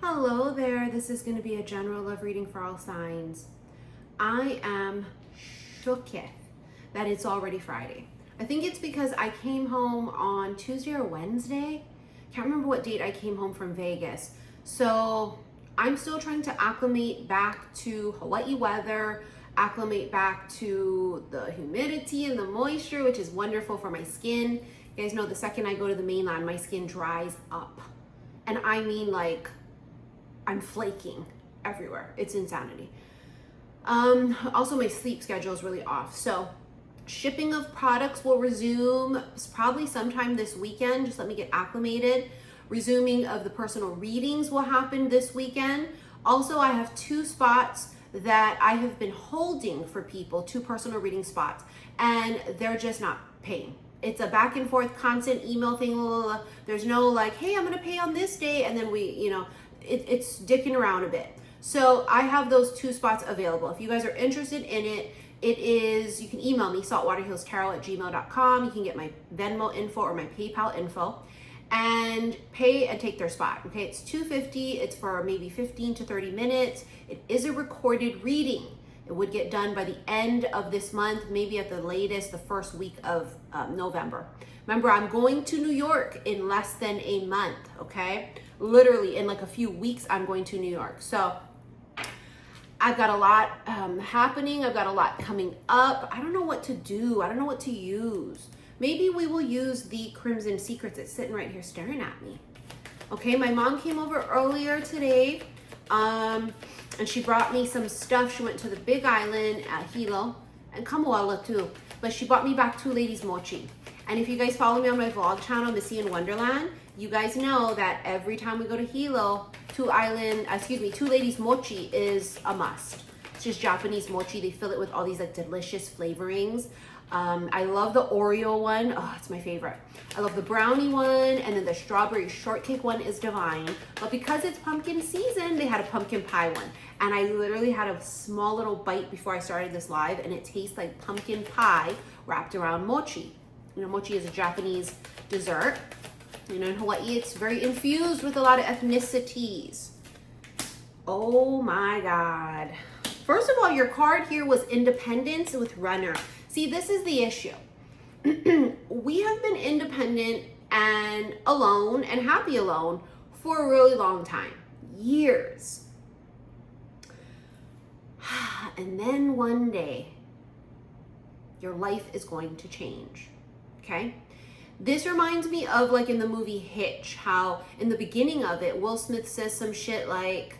Hello there, this is going to be a general love reading for all signs. I am shooketh that it's already Friday. I think it's because I came home on Tuesday or Wednesday. Can't remember what date I came home from Vegas. So I'm still trying to acclimate back to Hawaii weather, acclimate back to the humidity and the moisture, which is wonderful for my skin. You guys know the second I go to the mainland, my skin dries up. And I mean like I'm flaking everywhere. It's insanity. Also my sleep schedule is really off. So shipping of products will resume probably sometime this weekend. Just let me get acclimated. Resuming of the personal readings will happen this weekend. Also, I have 2 spots that I have been holding for people, 2 personal reading spots, and they're just not paying. It's a back and forth constant email thing. There's no like, hey, I'm gonna pay on this day, and then it's dicking around a bit. So I have those 2 spots available. If you guys are interested in it, you can email me, saltwaterhillstarot@gmail.com. You can get my Venmo info or my PayPal info and pay and take their spot. Okay, it's $250. It's for maybe 15 to 30 minutes. It is a recorded reading. It would get done by the end of this month, maybe at the latest, the first week of November. Remember, I'm going to New York in less than a month, okay? Literally in like a few weeks, I'm going to New York. So I've got a lot happening. I've got a lot coming up. I don't know what to do. I don't know what to use. Maybe we will use the Crimson Secrets. It's sitting right here staring at me. Okay, my mom came over earlier today and she brought me some stuff. She went to the Big Island at Hilo and Kamoala too. But she brought me back 2 ladies mochi. And if you guys follow me on my vlog channel, Missy in Wonderland, you guys know that every time we go to Hilo, 2 ladies mochi is a must. It's just Japanese mochi. They fill it with all these like delicious flavorings. I love the Oreo one. Oh, it's my favorite. I love the brownie one, and then the strawberry shortcake one is divine. But because it's pumpkin season, they had a pumpkin pie one. And I literally had a small little bite before I started this live, and it tastes like pumpkin pie wrapped around mochi. You know, mochi is a Japanese dessert. You know, in Hawaii, it's very infused with a lot of ethnicities. Oh my God. First of all, your card here was independence with runner. See, this is the issue. We have been independent and alone and happy alone for a really long time, years. And then one day, your life is going to change, okay? This reminds me of like in the movie Hitch, how in the beginning of it, Will Smith says some shit like,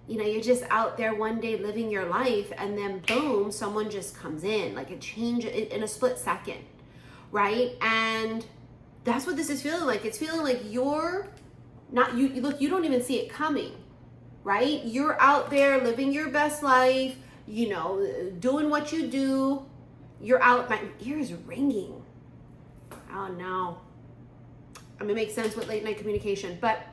you know, you're just out there one day living your life and then boom, someone just comes in, like a change in a split second, right? And that's what this is feeling like. It's feeling like you're not, look, you don't even see it coming, right? You're out there living your best life, you know, doing what you do. You're out, my ear is ringing. Oh no. I mean, it makes sense with late night communication, but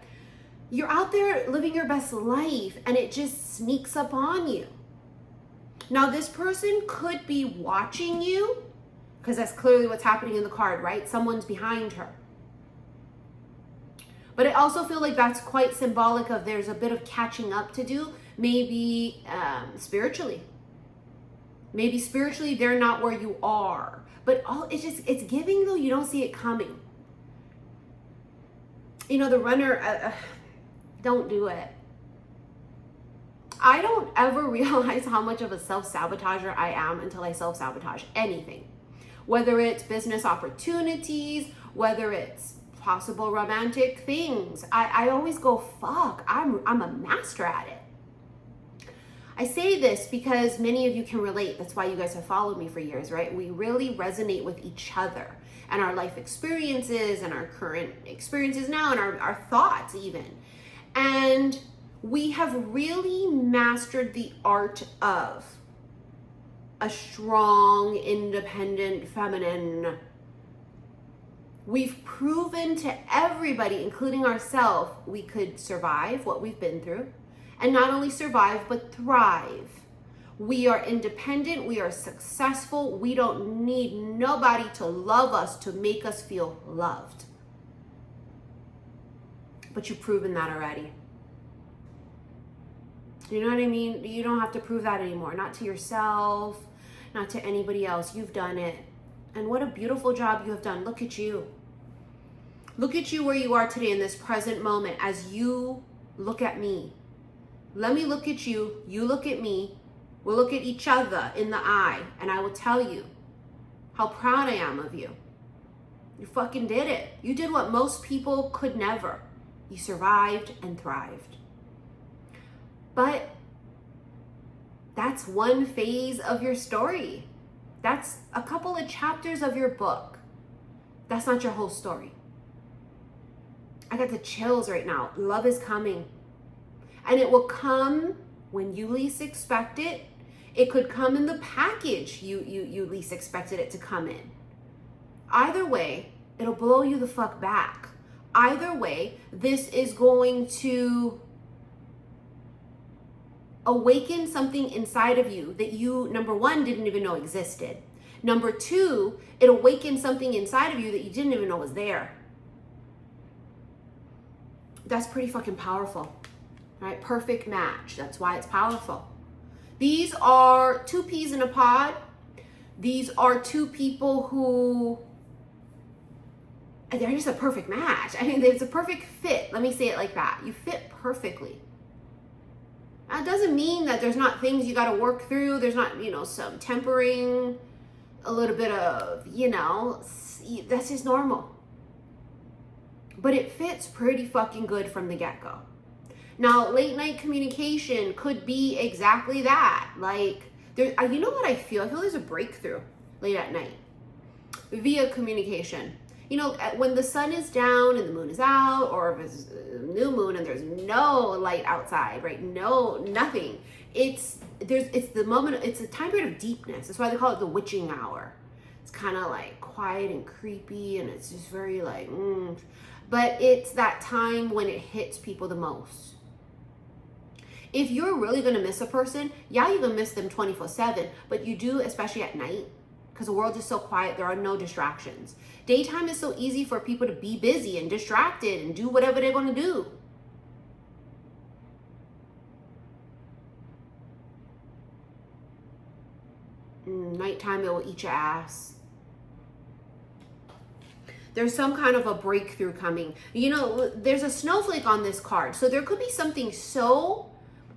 you're out there living your best life and it just sneaks up on you. Now, this person could be watching you because that's clearly what's happening in the card, right? Someone's behind her. But I also feel like that's quite symbolic of there's a bit of catching up to do, maybe spiritually. Maybe spiritually they're not where you are. But it's giving though, you don't see it coming. You know, the runner, don't do it. I don't ever realize how much of a self-sabotager I am until I self-sabotage anything. Whether it's business opportunities, whether it's possible romantic things. I always go, fuck, I'm a master at it. I say this because many of you can relate. That's why you guys have followed me for years, right? We really resonate with each other and our life experiences and our current experiences now and our thoughts even. And we have really mastered the art of a strong, independent, feminine. We've proven to everybody, including ourselves, we could survive what we've been through. And not only survive, but thrive. We are independent, we are successful, we don't need nobody to love us to make us feel loved. But you've proven that already. You know what I mean? You don't have to prove that anymore. Not to yourself, not to anybody else. You've done it. And what a beautiful job you have done. Look at you. Look at you where you are today in this present moment as you look at me. Let me look at you. You look at me. We'll look at each other in the eye, and I will tell you how proud I am of you. You fucking did it. You did what most people could never. You survived and thrived. But that's one phase of your story. That's a couple of chapters of your book. That's not your whole story. I got the chills right now. Love is coming. And it will come when you least expect it. It could come in the package you least expected it to come in. Either way, it'll blow you the fuck back. Either way, this is going to awaken something inside of you that you, number one, didn't even know existed. Number two, it awakens something inside of you that you didn't even know was there. That's pretty fucking powerful, right? Perfect match. That's why it's powerful. These are two peas in a pod. These are two people who, they're just a perfect match. I mean, it's a perfect fit. Let me say it like that. You fit perfectly. That doesn't mean that there's not things you got to work through. There's not, some tempering, a little bit of, that's just normal. But it fits pretty fucking good from the get-go. Now, late night communication could be exactly that. Like, you know what I feel? I feel there's a breakthrough late at night via communication. When the sun is down and the moon is out, or if it's a new moon and there's no light outside, right? No, nothing. It's the moment, it's a time period of deepness. That's why they call it the witching hour. It's kind of like quiet and creepy, and it's just very like, but it's that time when it hits people the most. If you're really gonna miss a person, yeah, you're gonna miss them 24/7, but you do, especially at night, because the world is so quiet, there are no distractions. Daytime is so easy for people to be busy and distracted and do whatever they're gonna do. Nighttime, it will eat your ass. There's some kind of a breakthrough coming. There's a snowflake on this card. So there could be something so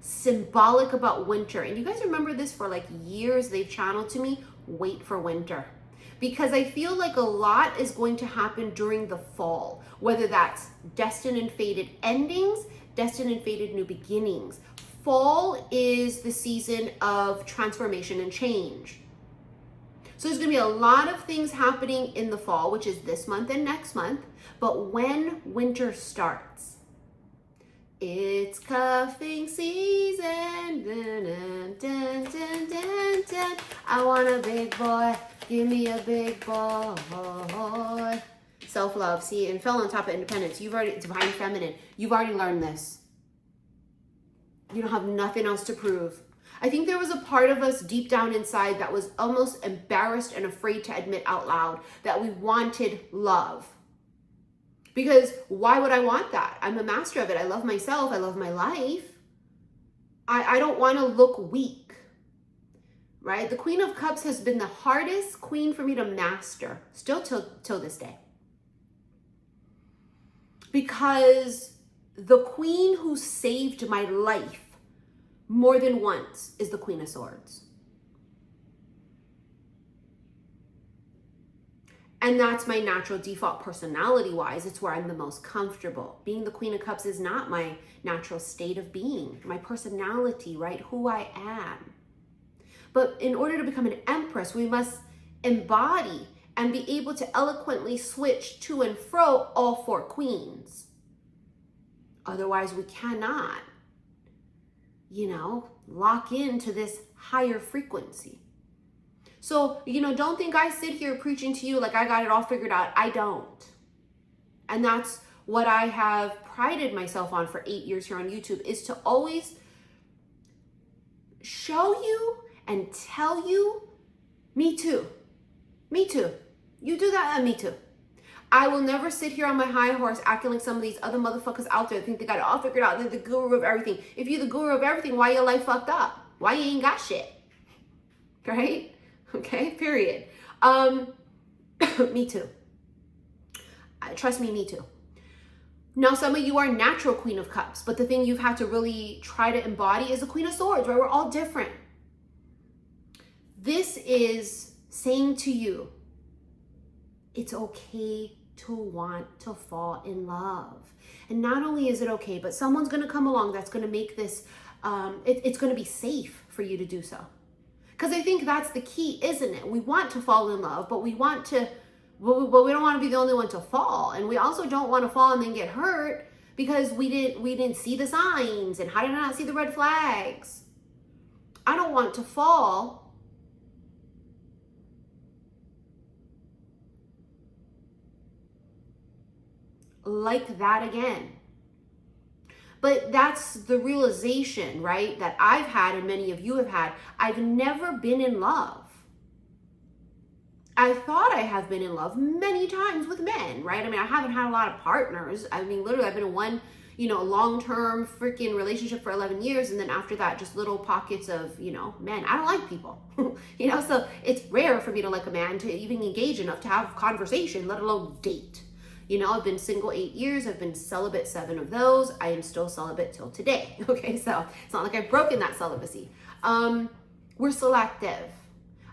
symbolic about winter. And you guys remember this for like years, they've channeled to me, wait for winter. Because I feel like a lot is going to happen during the fall, whether that's destined and fated endings, destined and fated new beginnings. Fall is the season of transformation and change. So there's gonna be a lot of things happening in the fall, which is this month and next month. But when winter starts, it's cuffing season. Dun, dun, dun, dun, dun, dun. I want a big boy. Give me a big boy. Self-love. See, and fell on top of independence. Divine feminine. You've already learned this. You don't have nothing else to prove. I think there was a part of us deep down inside that was almost embarrassed and afraid to admit out loud that we wanted love. Because why would I want that? I'm a master of it. I love myself. I love my life. I don't want to look weak, right? The Queen of Cups has been the hardest queen for me to master, still till this day. Because the queen who saved my life more than once is the Queen of Swords. And that's my natural default personality-wise. It's where I'm the most comfortable. Being the Queen of Cups is not my natural state of being, my personality, right? Who I am. But in order to become an empress, we must embody and be able to eloquently switch to and fro all four queens. Otherwise, we cannot, lock into this higher frequency. So, don't think I sit here preaching to you like I got it all figured out. I don't. And that's what I have prided myself on for 8 years here on YouTube, is to always show you and tell you, me too. Me too. You do that, and me too. I will never sit here on my high horse acting like some of these other motherfuckers out there think they got it all figured out. They're the guru of everything. If you're the guru of everything, why your life fucked up? Why you ain't got shit? Right? Okay, period. Me too. Trust me, me too. Now, some of you are natural Queen of Cups, but the thing you've had to really try to embody is the Queen of Swords, right? We're all different. This is saying to you, it's okay to want to fall in love. And not only is it okay, but someone's going to come along that's going to make this, it's going to be safe for you to do so. Because I think that's the key, isn't it? We want to fall in love, but we want to, but we don't want to be the only one to fall. And we also don't want to fall and then get hurt because we didn't see the signs. And how did I not see the red flags? I don't want to fall like that again. But that's the realization, right, that I've had and many of you have had. I've never been in love. I thought I have been in love many times with men, right? I mean, I haven't had a lot of partners. I mean, literally, I've been in one, long-term freaking relationship for 11 years. And then after that, just little pockets of, men. I don't like people, so it's rare for me to like a man to even engage enough to have conversation, let alone date. I've been single 8 years. I've been celibate 7 of those. I am still celibate till today. Okay, so it's not like I've broken that celibacy. We're selective.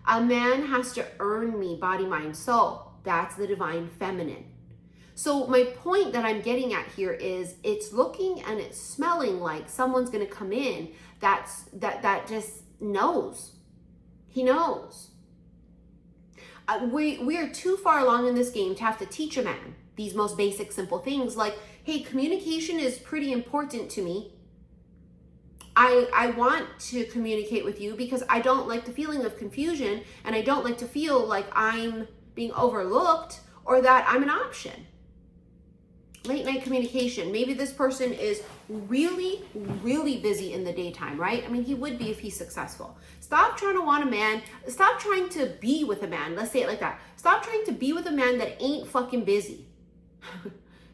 A man has to earn me body, mind, soul. That's the divine feminine. So my point that I'm getting at here is it's looking and it's smelling like someone's going to come in that just knows. He knows. We are too far along in this game to have to teach a man these most basic, simple things like, hey, communication is pretty important to me. I want to communicate with you because I don't like the feeling of confusion and I don't like to feel like I'm being overlooked or that I'm an option. Late night communication. Maybe this person is really, really busy in the daytime, right? I mean, he would be if he's successful. Stop trying to want a man. Stop trying to be with a man. Let's say it like that. Stop trying to be with a man that ain't fucking busy.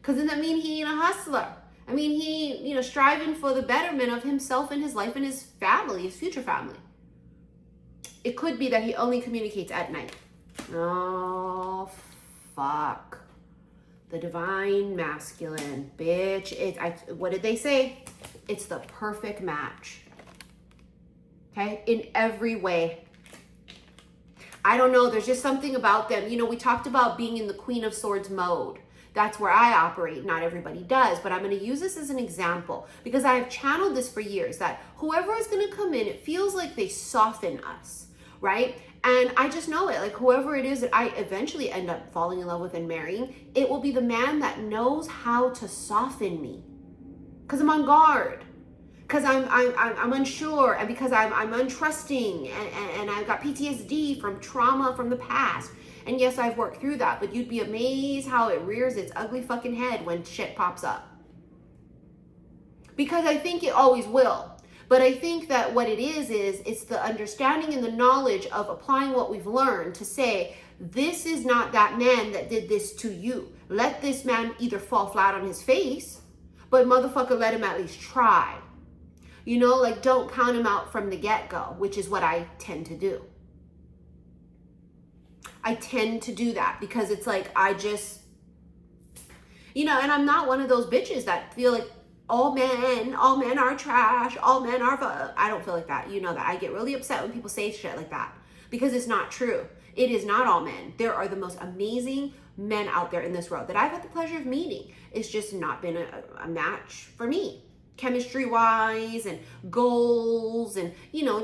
Because then that means he ain't a hustler. I mean, he, striving for the betterment of himself and his life and his family, his future family. It could be that he only communicates at night. Oh, fuck. The divine masculine, bitch. What did they say? It's the perfect match. Okay? In every way. I don't know. There's just something about them. We talked about being in the Queen of Swords mode. That's where I operate. Not everybody does, but I'm going to use this as an example because I have channeled this for years that whoever is going to come in, it feels like they soften us, right? And I just know it, like whoever it is that I eventually end up falling in love with and marrying, it will be the man that knows how to soften me because I'm on guard, because I'm unsure, and because I'm untrusting, and I've got PTSD from trauma from the past. And yes, I've worked through that, but you'd be amazed how it rears its ugly fucking head when shit pops up. Because I think it always will. But I think that what it is it's the understanding and the knowledge of applying what we've learned to say, this is not that man that did this to you. Let this man either fall flat on his face, but motherfucker, let him at least try. Don't count him out from the get-go, which is what I tend to do. I tend to do that because it's like, I just, and I'm not one of those bitches that feel like all men are trash, all men are, I don't feel like that. That I get really upset when people say shit like that because it's not true. It is not all men. There are the most amazing men out there in this world that I've had the pleasure of meeting. It's just not been a match for me, chemistry wise and goals and,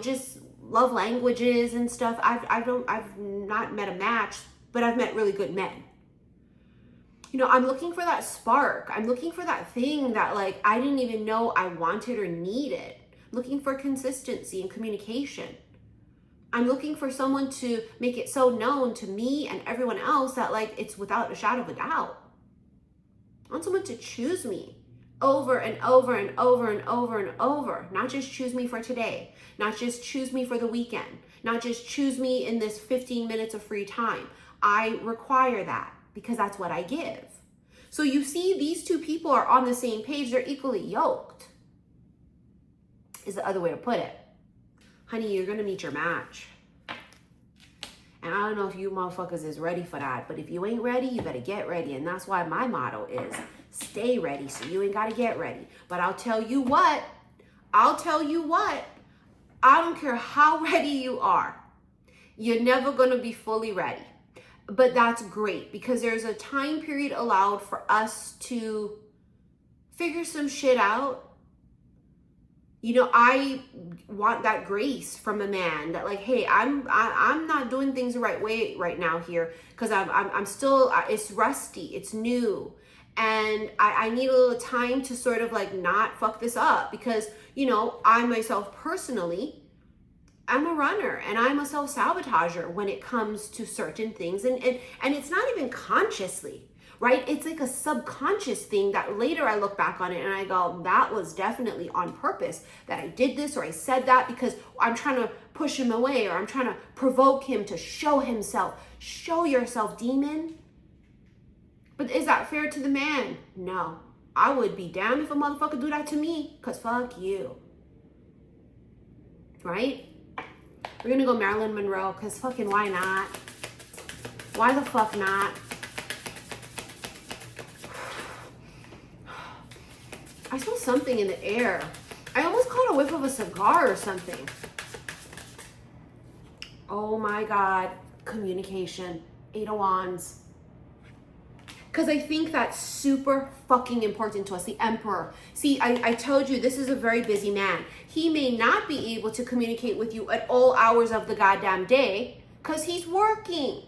just love languages and stuff. I've not met a match, but I've met really good men. I'm looking for that spark. I'm looking for that thing that I didn't even know I wanted or needed. I'm looking for consistency and communication. I'm looking for someone to make it so known to me and everyone else that it's without a shadow of a doubt. I want someone to choose me over and over and over and over and over. Not just choose me for today. Not just choose me for the weekend. Not just choose me in this 15 minutes of free time. I require that. because that's what I give. So you see, these two people are on the same page. They're equally yoked, is the other way to put it. Honey, you're gonna meet your match. And I don't know if you motherfuckers is ready for that, but if you ain't ready, you better get ready. And that's why my motto is stay ready, so you ain't gotta get ready. But I'll tell you what, I don't care how ready you are, you're never gonna be fully ready. But that's great, because there's a time period allowed for us to figure some shit out. You know, I want that grace from a man that, like, hey, I'm not doing things the right way right now here, because I'm still, it's rusty, it's new, and I need a little time to sort of like not fuck this up, because, you know, I myself personally, I'm a runner and I'm a self-sabotager when it comes to certain things, and it's not even consciously. Right? It's like a subconscious thing that later I look back on it and I go, that was definitely on purpose that I did this, or I said that because I'm trying to push him away, or I'm trying to provoke him to show himself. Show yourself, demon. But is that fair to the man? No. I would be damned if a motherfucker do that to me, because fuck you. Right? We're going to go Marilyn Monroe, because fucking why not? Why the fuck not? I smell something in the air. I almost caught a whiff of a cigar or something. Oh my God. Communication. 8 of Wands. Because I think that's super fucking important to us. The Emperor. See, I told you, this is a very busy man. He may not be able to communicate with you at all hours of the goddamn day because he's working.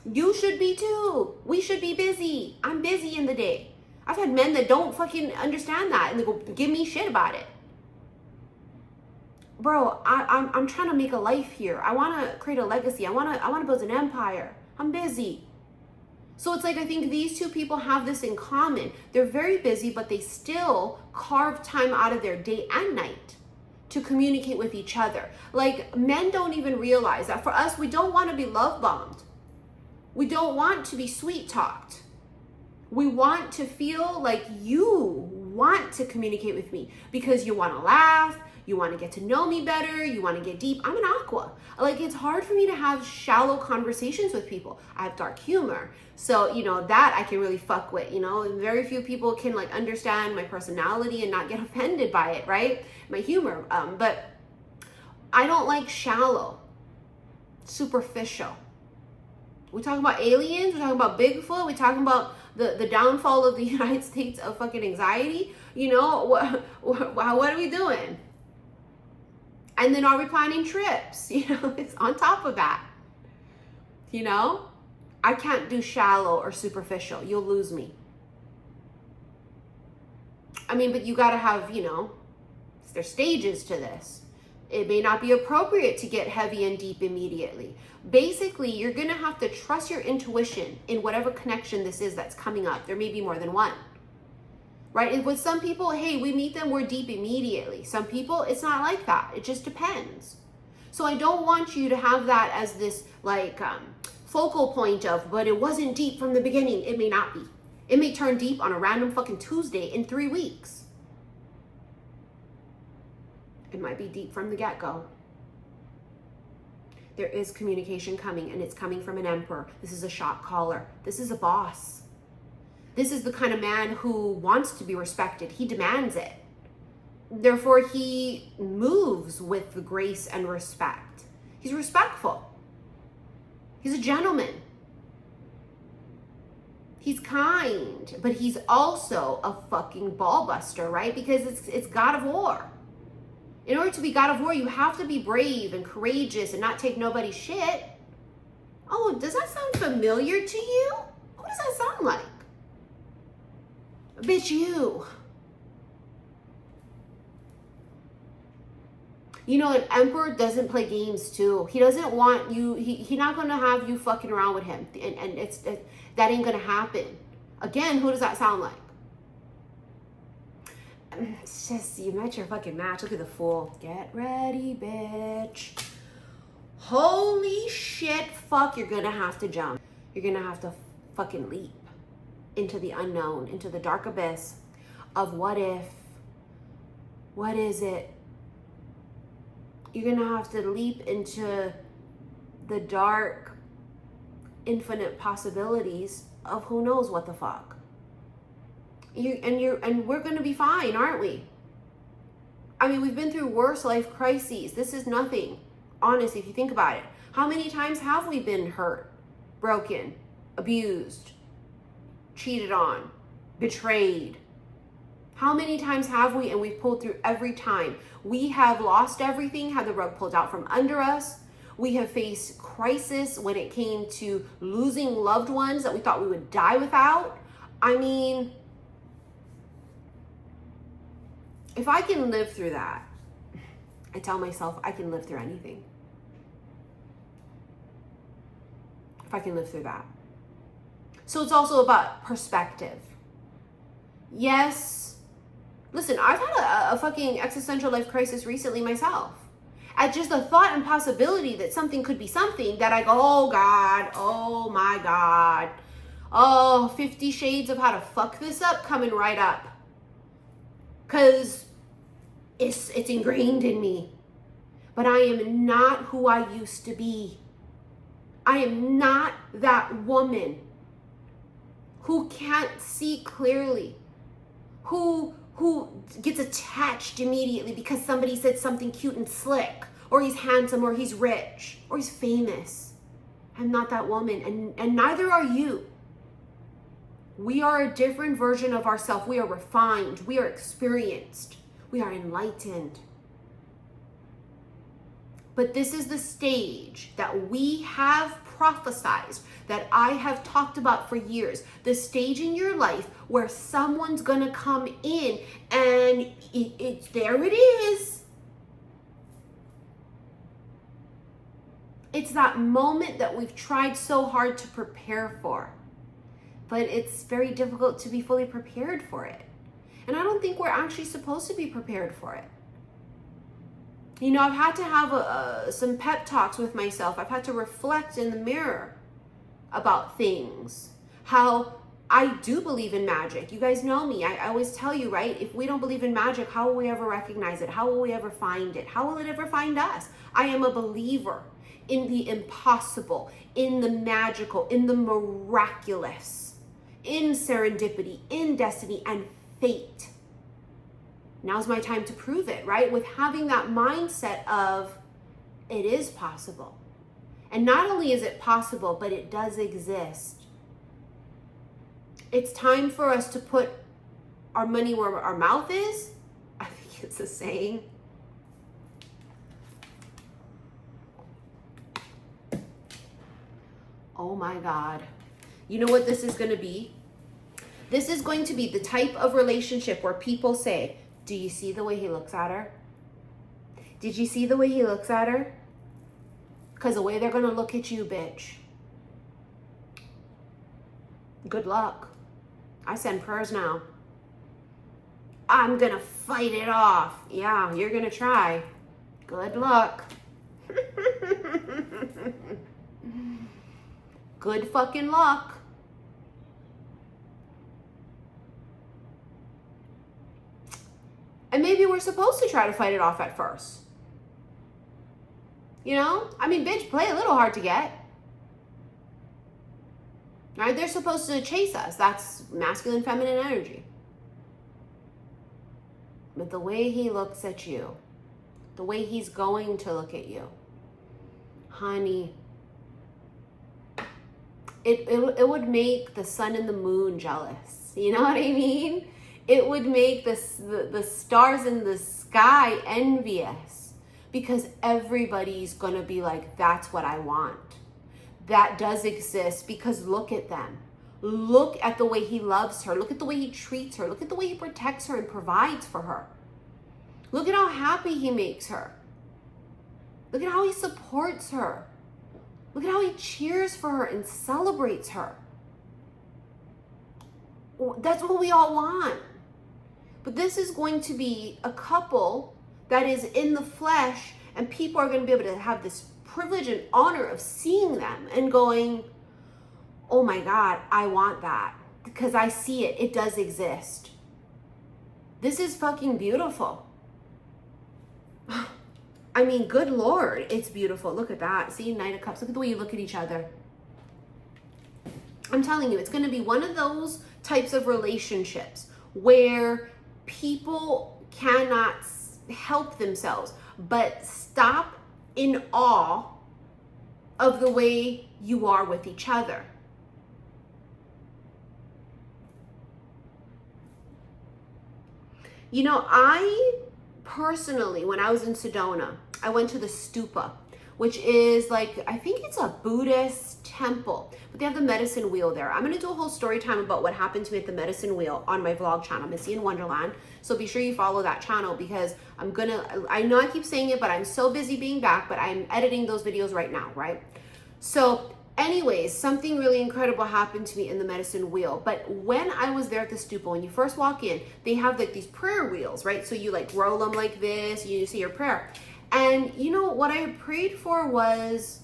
You should be too. We should be busy. I'm busy in the day. I've had men that don't fucking understand that, and they go give me shit about it. Bro, I'm trying to make a life here. I want to create a legacy. I want to build an empire. I'm busy. So it's like, I think these two people have this in common. They're very busy, but they still carve time out of their day and night to communicate with each other. Like, men don't even realize that for us, we don't want to be love bombed. We don't want to be sweet talked. We want to feel like you want to communicate with me because you want to laugh, you want to get to know me better, you want to get deep. I'm an aqua. Like, it's hard for me to have shallow conversations with people. I have dark humor. So, you know, that I can really fuck with, you know. Very few people can like understand my personality and not get offended by it, right? My humor. But I don't like shallow, superficial. We talking about aliens, we're talking about Bigfoot, we're talking about the downfall of the United States of fucking anxiety. You know, what are we doing? And then are we planning trips? You know, it's on top of that. You know, I can't do shallow or superficial. You'll lose me. I mean, but you got to have, you know, there's stages to this. It may not be appropriate to get heavy and deep immediately. Basically, you're going to have to trust your intuition in whatever connection this is that's coming up. There may be more than one. Right? And with some people, hey, we meet them, we're deep immediately. Some people, it's not like that. It just depends. So I don't want you to have that as this like focal point of, but it wasn't deep from the beginning. It may not be. It may turn deep on a random fucking Tuesday in 3 weeks. It might be deep from the get-go. There is communication coming, and it's coming from an emperor. This is a shot caller. This is a boss. This is the kind of man who wants to be respected. He demands it. Therefore, he moves with the grace and respect. He's respectful. He's a gentleman. He's kind, but he's also a fucking ball buster, right? Because it's God of War. In order to be God of War, you have to be brave and courageous and not take nobody's shit. Oh, does that sound familiar to you? Who does that sound like? Bitch, you. You know, an emperor doesn't play games too. He doesn't want you, he's not going to have you fucking around with him. And that ain't going to happen. Again, who does that sound like? It's just, you met your fucking match. Look at the Fool. Get ready, bitch. Holy shit, fuck, you're gonna have to jump. You're gonna have to fucking leap into the unknown, into the dark abyss of what if, what is it? You're gonna have to leap into the dark, infinite possibilities of who knows what the fuck. And we're gonna be fine, aren't we? I mean, we've been through worse life crises. This is nothing, honestly, if you think about it. How many times have we been hurt, broken, abused, cheated on, betrayed? How many times have we, and we've pulled through every time? We have lost everything, had the rug pulled out from under us. We have faced crisis when it came to losing loved ones that we thought we would die without. I mean, if I can live through that, I tell myself I can live through anything. If I can live through that. So it's also about perspective. Yes. Listen, I've had a fucking existential life crisis recently myself. At just the thought and possibility that something could be something that I go, oh God, oh my God. Oh, 50 shades of how to fuck this up coming right up. Because it's ingrained in me. But I am not who I used to be. I am not that woman who can't see clearly, who gets attached immediately because somebody said something cute and slick, or he's handsome, or he's rich, or he's famous. I'm not that woman, and neither are you. We are a different version of ourselves. We are refined. We are experienced. We are enlightened. But this is the stage that we have prophesized, that I have talked about for years. The stage in your life where someone's gonna come in and it's there it is. It's that moment that we've tried so hard to prepare for. But it's very difficult to be fully prepared for it. And I don't think we're actually supposed to be prepared for it. You know, I've had to have some pep talks with myself. I've had to reflect in the mirror about things. How I do believe in magic. You guys know me. I always tell you, right? If we don't believe in magic, how will we ever recognize it? How will we ever find it? How will it ever find us? I am a believer in the impossible, in the magical, in the miraculous, in serendipity, in destiny, and fate. Now's my time to prove it, right? With having that mindset of it is possible. And not only is it possible, but it does exist. It's time for us to put our money where our mouth is. I think it's a saying. Oh my God. You know what this is going to be? This is going to be the type of relationship where people say, do you see the way he looks at her? Did you see the way he looks at her? Because the way they're going to look at you, bitch. Good luck. I send prayers now. I'm going to fight it off. Yeah, you're going to try. Good luck. Good fucking luck. And maybe we're supposed to try to fight it off at first. You know? I mean, bitch, play a little hard to get. Right? They're supposed to chase us. That's masculine, feminine energy. But the way he looks at you, the way he's going to look at you, honey, it would make the sun and the moon jealous. You know what I mean? It would make the stars in the sky envious, because everybody's going to be like, that's what I want. That does exist, because look at them. Look at the way he loves her. Look at the way he treats her. Look at the way he protects her and provides for her. Look at how happy he makes her. Look at how he supports her. Look at how he cheers for her and celebrates her. That's what we all want. But this is going to be a couple that is in the flesh, and people are going to be able to have this privilege and honor of seeing them and going, oh my God, I want that. Because I see it. It does exist. This is fucking beautiful. I mean, good Lord, it's beautiful. Look at that. See, Knight of Cups. Look at the way you look at each other. I'm telling you, it's going to be one of those types of relationships where people cannot help themselves but stop in awe of the way you are with each other. You know, I personally, when I was in Sedona, I went to the stupa, which is like, I think it's a Buddhist temple, but they have the medicine wheel there. I'm going to do a whole story time about what happened to me at the medicine wheel on my vlog channel, Missy in Wonderland. So be sure you follow that channel, because I know I keep saying it, but I'm so busy being back, but I'm editing those videos right now, right? So anyways, something really incredible happened to me in the medicine wheel. But when I was there at the stupa, when you first walk in, they have like these prayer wheels, right? So you like roll them like this, you say your prayer. And you know, what I prayed for was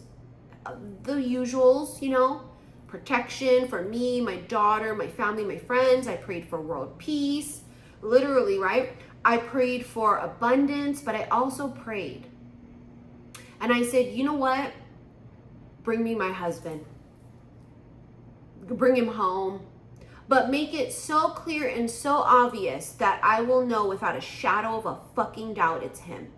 the usuals, you know, protection for me, my daughter, my family, my friends. I prayed for world peace, literally, right? I prayed for abundance, but I also prayed. And I said, you know what? Bring me my husband. Bring him home. But make it so clear and so obvious that I will know without a shadow of a fucking doubt it's him.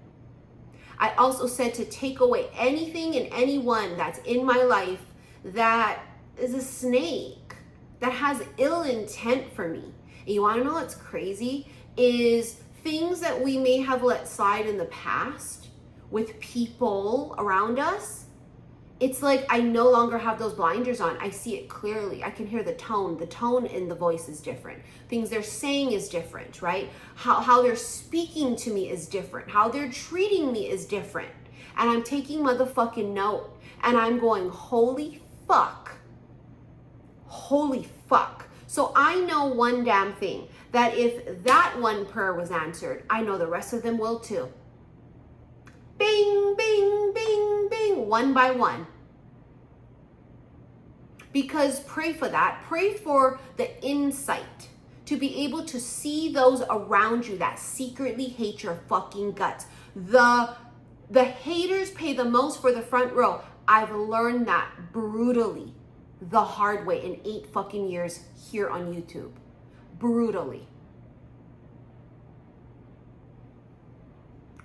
I also said to take away anything and anyone that's in my life that is a snake, that has ill intent for me. And you want to know what's crazy? Is things that we may have let slide in the past with people around us. It's like I no longer have those blinders on. I see it clearly. I can hear the tone. The tone in the voice is different. Things they're saying is different, right? How they're speaking to me is different. How they're treating me is different. And I'm taking motherfucking note. And I'm going, holy fuck. Holy fuck. So I know one damn thing, that if that one prayer was answered, I know the rest of them will too. Bing, bing, bing, bing, one by one. Because pray for that. Pray for the insight to be able to see those around you that secretly hate your fucking guts. The haters pay the most for the front row. I've learned that brutally, the hard way, in 8 fucking years here on YouTube. Brutally.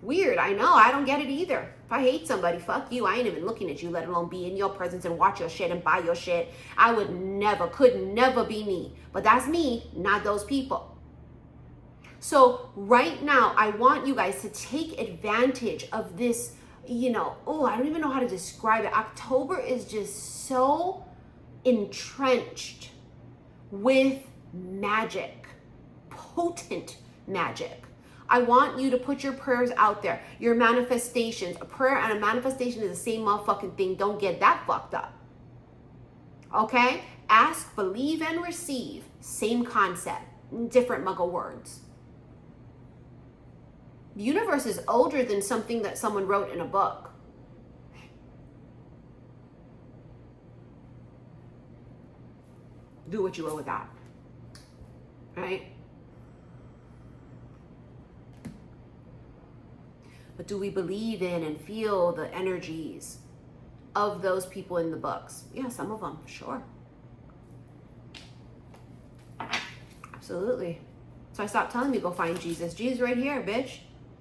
Weird, I know, I don't get it either. If I hate somebody, fuck you. I ain't even looking at you, let alone be in your presence and watch your shit and buy your shit. I would never, could never be me. But that's me, not those people. So right now, I want you guys to take advantage of this, you know, I don't even know how to describe it. October is just so entrenched with magic, potent magic. I want you to put your prayers out there, your manifestations. A prayer and a manifestation is the same motherfucking thing. Don't get that fucked up. Okay? Ask, believe, and receive. Same concept. Different muggle words. The universe is older than something that someone wrote in a book. Do what you will with that. Right? But do we believe in and feel the energies of those people in the books? Yeah, some of them, sure. Absolutely. So I stopped telling me go find Jesus. Jesus right here, bitch.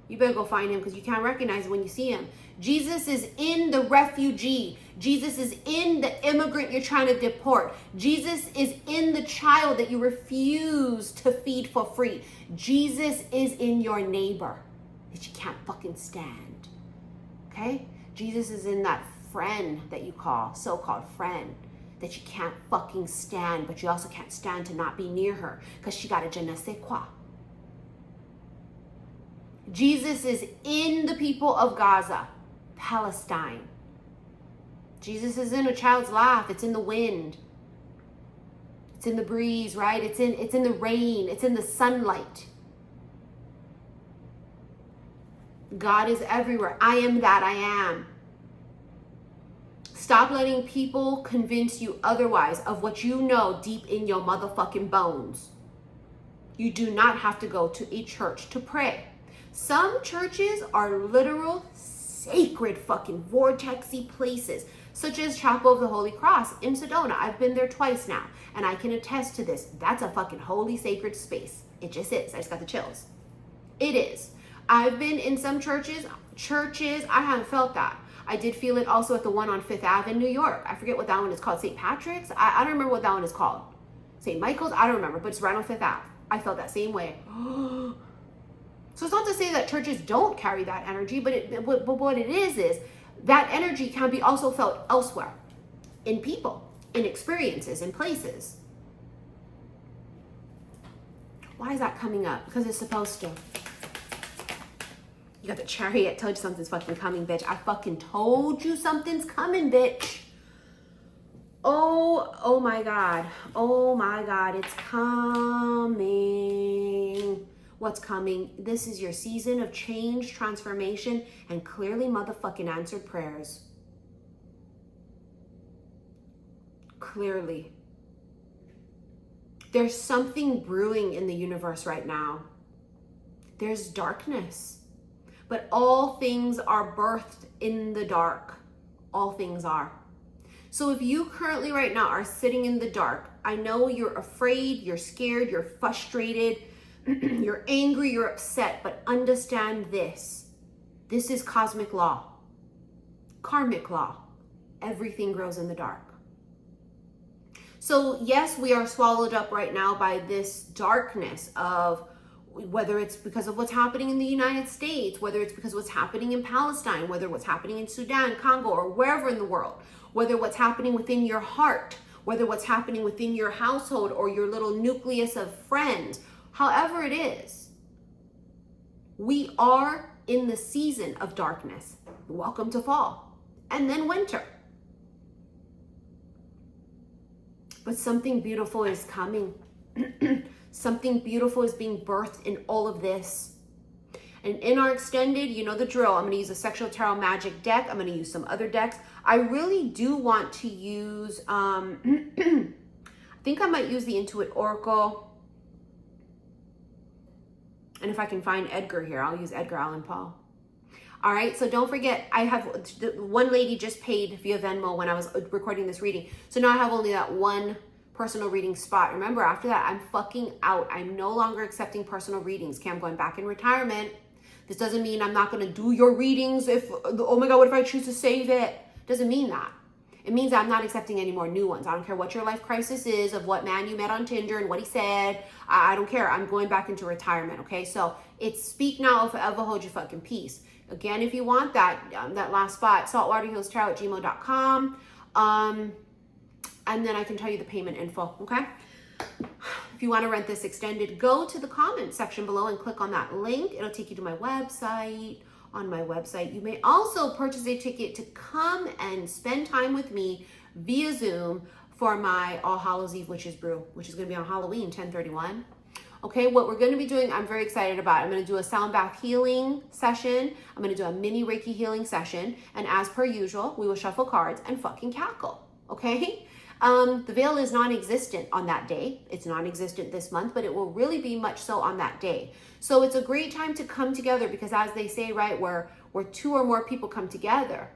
You better go find him because you can't recognize it when you see him. Jesus is in the refugee. Jesus is in the immigrant you're trying to deport. Jesus is in the child that you refuse to feed for free. Jesus is in your neighbor that you can't fucking stand. Okay? Jesus is in that friend that you call, so-called friend, that you can't fucking stand, but you also can't stand to not be near her because she got a je ne sais quoi. Jesus is in the people of Gaza, Palestine. Jesus is in a child's laugh. It's in the wind. It's in the breeze, right? It's in the rain. It's in the sunlight. God is everywhere. I am that I am. Stop letting people convince you otherwise of what you know deep in your motherfucking bones. You do not have to go to a church to pray. Some churches are literal sacred fucking vortexy places, such as Chapel of the Holy Cross in Sedona. I've been there twice now, and I can attest to this. That's a fucking holy sacred space. It just is. I just got the chills. It is. I've been in some churches, I haven't felt that. I did feel it also at the one on 5th Ave in New York. I forget what that one is called. St. Patrick's? I don't remember what that one is called. St. Michael's? I don't remember, but it's right on 5th Ave. I felt that same way. So it's not to say that churches don't carry that energy, but what it is that energy can be also felt elsewhere, in people, in experiences, in places. Why is that coming up? Because it's supposed to. You got the Chariot. Told you something's fucking coming, bitch. I fucking told you something's coming, bitch. Oh my God. Oh my God. It's coming. What's coming? This is your season of change, transformation, and clearly motherfucking answered prayers. Clearly. There's something brewing in the universe right now. There's darkness. But all things are birthed in the dark. All things are. So if you currently right now are sitting in the dark, I know you're afraid, you're scared, you're frustrated, you're angry, you're upset, but understand this. This is cosmic law, karmic law. Everything grows in the dark. So yes, we are swallowed up right now by this darkness of whether it's because of what's happening in the United States, whether it's because of what's happening in Palestine, whether what's happening in Sudan, Congo, or wherever in the world, whether what's happening within your heart, whether what's happening within your household or your little nucleus of friends, however it is, we are in the season of darkness. Welcome to fall and then winter. But something beautiful is coming. Something beautiful is being birthed in all of this. And in our extended, you know the drill. I'm going to use a Sexual Tarot Magic deck. I'm going to use some other decks. I really do want to use, I think I might use the Intuit Oracle. And if I can find Edgar here, I'll use Edgar Allan Poe. All right, so don't forget, I have one lady just paid via Venmo when I was recording this reading. So now I have only that one personal reading spot. Remember, after that, I'm fucking out. I'm no longer accepting personal readings. Okay, I'm going back in retirement. This doesn't mean I'm not going to do your readings if, oh my God, what if I choose to save it? Doesn't mean that. It means I'm not accepting any more new ones. I don't care what your life crisis is, of what man you met on Tinder and what he said. I don't care. I'm going back into retirement, okay? So it's speak now or forever hold your fucking peace. Again, if you want that, that last spot, saltwaterhealstarot@gmail.com. And then I can tell you the payment info, okay? If you want to rent this extended, go to the comments section below and click on that link. It'll take you to my website. On my website, you may also purchase a ticket to come and spend time with me via Zoom for my All Hallows Eve Witches Brew, which is going to be on Halloween, 10/31. Okay, what we're going to be doing, I'm very excited about. I'm going to do a sound bath healing session. I'm going to do a mini Reiki healing session. And as per usual, we will shuffle cards and fucking cackle, okay? The veil is non-existent on that day. It's non-existent this month, but it will really be much so on that day. So it's a great time to come together because as they say, right, where two or more people come together,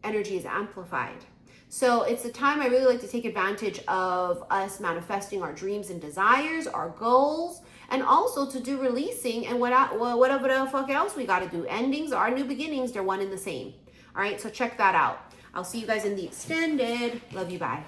energy is amplified. So it's a time I really like to take advantage of us manifesting our dreams and desires, our goals, and also to do releasing and whatever the fuck else we got to do. Endings are new beginnings. They're one and the same. All right, so check that out. I'll see you guys in the extended. Love you, bye.